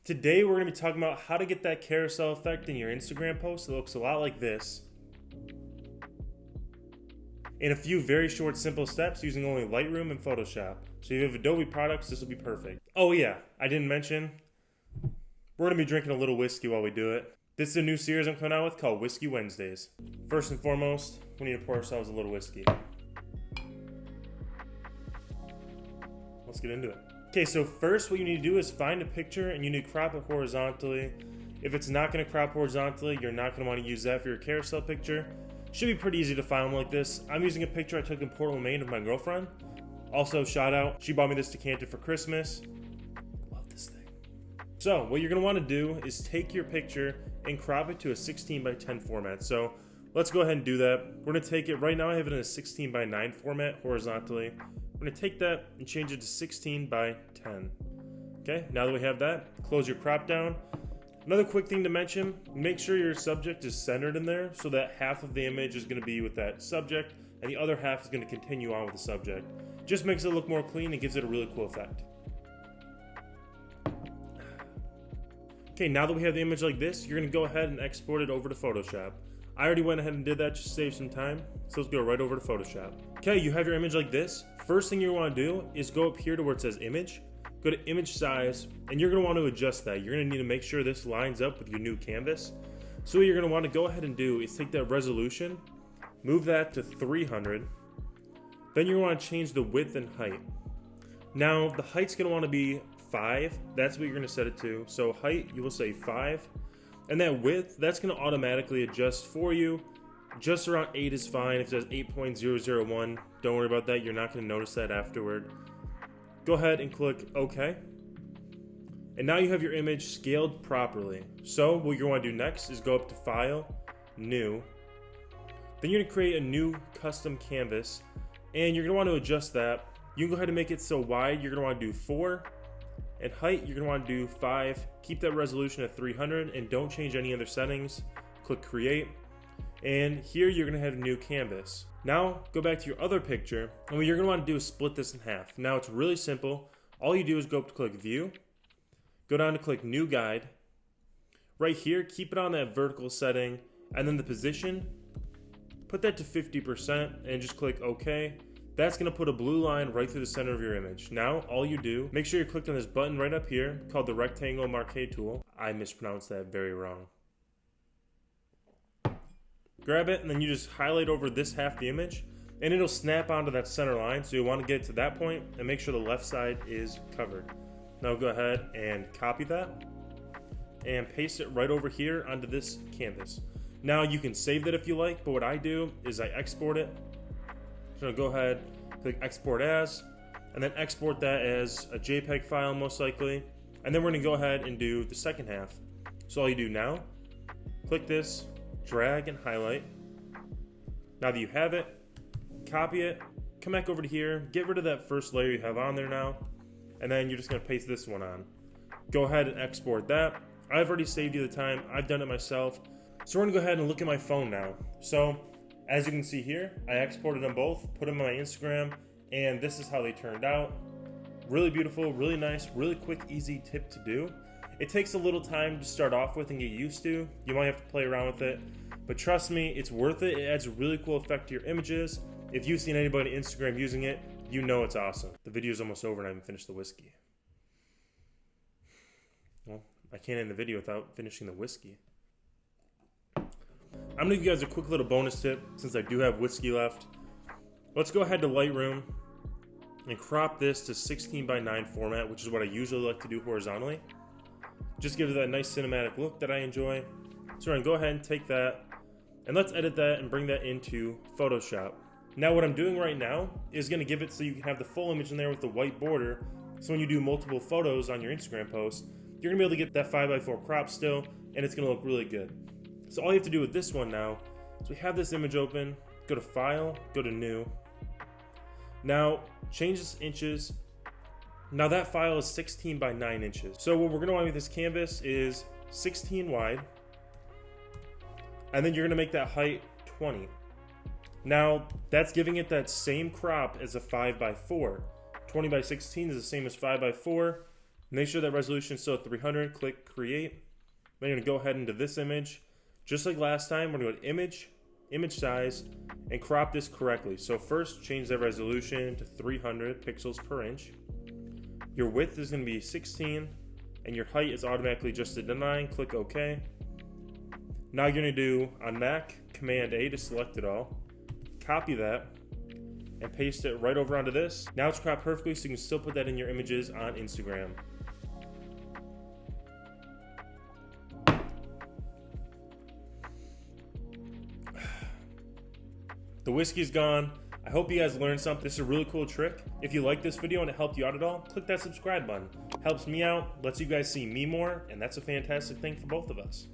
Today we're going to be talking about how to get that carousel effect in your Instagram post that looks a lot like this in a few very short simple steps using only Lightroom and Photoshop. So if you have Adobe products, this will be perfect. Oh yeah, I didn't mention, we're going to be drinking a little whiskey while we do it. This is a new series I'm coming out with called Whiskey Wednesdays. First and foremost, we need to pour ourselves a little whiskey. Let's get into it. Okay, so first what you need to do is find a picture and you need to crop it horizontally. If it's not going to crop horizontally, you're not going to want to use that for your carousel picture. Should be pretty easy to find one like this. I'm using a picture I took in Portland, Maine of my girlfriend. Also, shout out, she bought me this decanter for Christmas. Love this thing. So, what you're going to want to do is take your picture and crop it to a 16 by 10 format. So, let's go ahead and do that. We're going to take it, right now I have it in a 16 by 9 format horizontally. We're going to take that and change it to 16 by 10. Okay, now that we have that, close your crop down. Another quick thing to mention, make sure your subject is centered in there so that half of the image is going to be with that subject and the other half is going to continue on with the subject. Just makes it look more clean and gives it a really cool effect. Okay, now that we have the image like this, you're going to go ahead and export it over to Photoshop. I already went ahead and did that just to save some time, so let's go right over to Photoshop. Okay, you have your image like this. First thing you want to do is go up here to where it says image, go to image size, and you're going to want to adjust that. You're going to need to make sure this lines up with your new canvas. So what you're going to want to go ahead and do is take that resolution, move that to 300, then you want to change the width and height. Now the height's going to want to be 5, that's what you're going to set it to. So height, you will say 5. And that width, that's going to automatically adjust for you. Just around 8 is fine. If it says 8.001, don't worry about that. You're not going to notice that afterward. Go ahead and click OK. And now you have your image scaled properly. So what you're going to do next is go up to File, New. Then you're going to create a new custom canvas. And you're going to want to adjust that. You can go ahead and make it so wide. You're going to want to do 4. And height, you're going to want to do 5. Keep that resolution at 300 and don't change any other settings. Click Create. And here you're going to have a new canvas. Now go back to your other picture, and what you're going to want to do is split this in half. Now it's really simple. All you do is go up to click View, go down to click New Guide. Right here, keep it on that vertical setting, and then the position, put that to 50% and just click OK. That's going to put a blue line right through the center of your image. Now, all you do, make sure you click on this button right up here called the Rectangle Marquee tool. I mispronounced that very wrong. Grab it, and then you just highlight over this half the image, and it'll snap onto that center line. So you want to get to that point and make sure the left side is covered. Now go ahead and copy that and paste it right over here onto this canvas. Now you can save that if you like, but what I do is I export it. So go ahead, click Export As, and then export that as a JPEG file most likely. And then we're going to go ahead and do the second half. So all you do now, click this, drag and highlight. Now that you have it, copy it, come back over to here, get rid of that first layer you have on there now, and then you're just going to paste this one on. Go ahead and export that. I've already saved you the time. I've done it myself. So we're going to go ahead and look at my phone now. So as you can see here, I exported them both, put them on my Instagram, and this is how they turned out. Really beautiful, really nice, really quick, easy tip to do. It takes a little time to start off with and get used to. You might have to play around with it, but trust me, it's worth it. It adds a really cool effect to your images. If you've seen anybody on Instagram using it, you know it's awesome. The video's almost over and I haven't finished the whiskey. Well, I can't end the video without finishing the whiskey. I'm gonna give you guys a quick little bonus tip since I do have whiskey left. Let's go ahead to Lightroom and crop this to 16 by 9 format, which is what I usually like to do horizontally. Just gives it that nice cinematic look that I enjoy. So we're gonna go ahead and take that and let's edit that and bring that into Photoshop. Now what I'm doing right now is gonna give it so you can have the full image in there with the white border. So when you do multiple photos on your Instagram post, you're gonna be able to get that 5:4 crop still, and it's gonna look really good. So all you have to do with this one now is we have this image open, go to File, go to New. Now change this inches. Now that file is 16 by 9 inches. So what we're gonna want with this canvas is 16 wide, and then you're gonna make that height 20. Now that's giving it that same crop as a 5:4. 20 by 16 is the same as 5:4. Make sure that resolution is still at 300, click create. Then you're gonna go ahead into this image. Just like last time, we're gonna go to image, image size, and crop this correctly. So first, change that resolution to 300 pixels per inch. Your width is gonna be 16, and your height is automatically adjusted to 9, click OK. Now you're gonna do, on Mac, Command A to select it all. Copy that, and paste it right over onto this. Now it's cropped perfectly so you can still put that in your images on Instagram. The whiskey's gone. I hope you guys learned something. This is a really cool trick. If you like this video and it helped you out at all, click that subscribe button. Helps me out, lets you guys see me more, and that's a fantastic thing for both of us.